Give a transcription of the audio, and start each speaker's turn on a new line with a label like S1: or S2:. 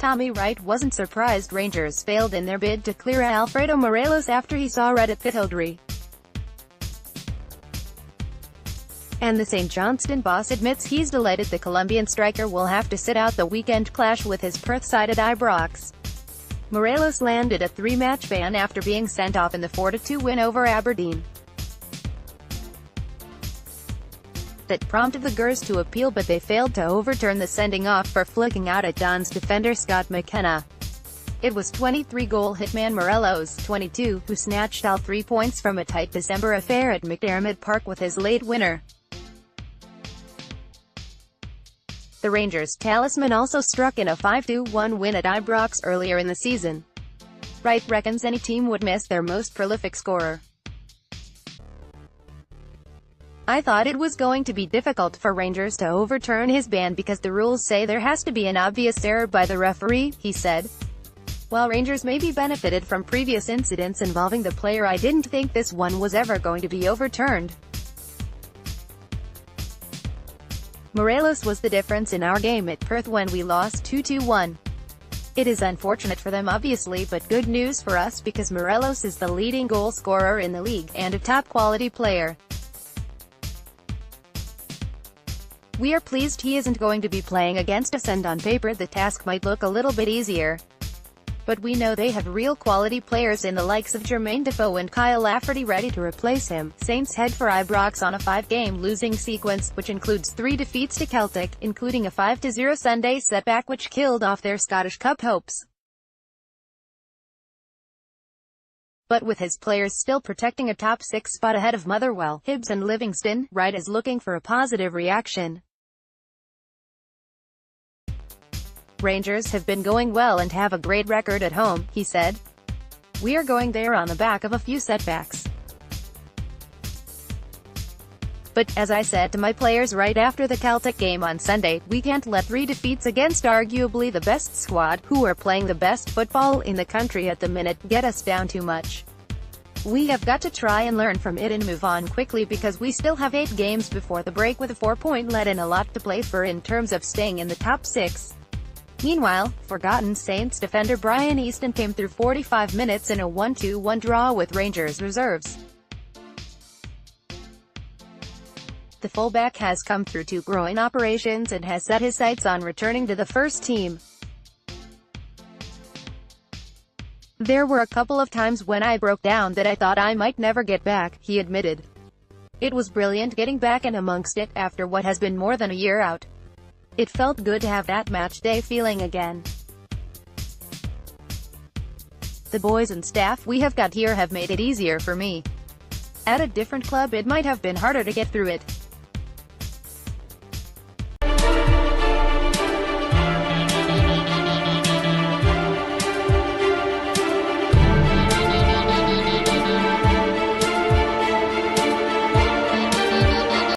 S1: Tommy Wright wasn't surprised Rangers failed in their bid to clear Alfredo Morelos after he saw red at Pittodrie. And the St Johnstone boss admits he's delighted the Colombian striker will have to sit out the weekend clash with his Perth side at Ibrox. Morelos landed a 3-match ban after being sent off in the 4-2 win over Aberdeen. That prompted the Gers to appeal, but they failed to overturn the sending-off for flicking out at Don's defender Scott McKenna. It was 23-goal hitman Morelos, 22, who snatched all 3 points from a tight December affair at McDiarmid Park with his late winner. The Rangers' talisman also struck in a 5-1 win at Ibrox earlier in the season. Wright reckons any team would miss their most prolific scorer. "I thought it was going to be difficult for Rangers to overturn his ban because the rules say there has to be an obvious error by the referee," he said. "While Rangers maybe benefited from previous incidents involving the player, I didn't think this one was ever going to be overturned. Morelos was the difference in our game at Perth when we lost 2-1. It is unfortunate for them obviously, but good news for us because Morelos is the leading goal scorer in the league, and a top-quality player. We are pleased he isn't going to be playing against us, and on paper the task might look a little bit easier. But we know they have real quality players in the likes of Jermaine Defoe and Kyle Lafferty ready to replace him." Saints head for Ibrox on a 5-game losing sequence, which includes 3 defeats to Celtic, including a 5-0 Sunday setback which killed off their Scottish Cup hopes. But with his players still protecting a top 6 spot ahead of Motherwell, Hibs and Livingston, Wright is looking for a positive reaction. "Rangers have been going well and have a great record at home," he said. "We are going there on the back of a few setbacks. But, as I said to my players right after the Celtic game on Sunday, we can't let 3 defeats against arguably the best squad, who are playing the best football in the country at the minute, get us down too much. We have got to try and learn from it and move on quickly because we still have 8 games before the break with a 4-point lead and a lot to play for in terms of staying in the top 6. Meanwhile, forgotten Saints defender Brian Easton came through 45 minutes in a 1-1 draw with Rangers reserves. The fullback has come through 2 groin operations and has set his sights on returning to the first team. "There were a couple of times when I broke down that I thought I might never get back," he admitted. "It was brilliant getting back and amongst it, after what has been more than a year out. It felt good to have that match day feeling again. The boys and staff we have got here have made it easier for me. At a different club it might have been harder to get through it.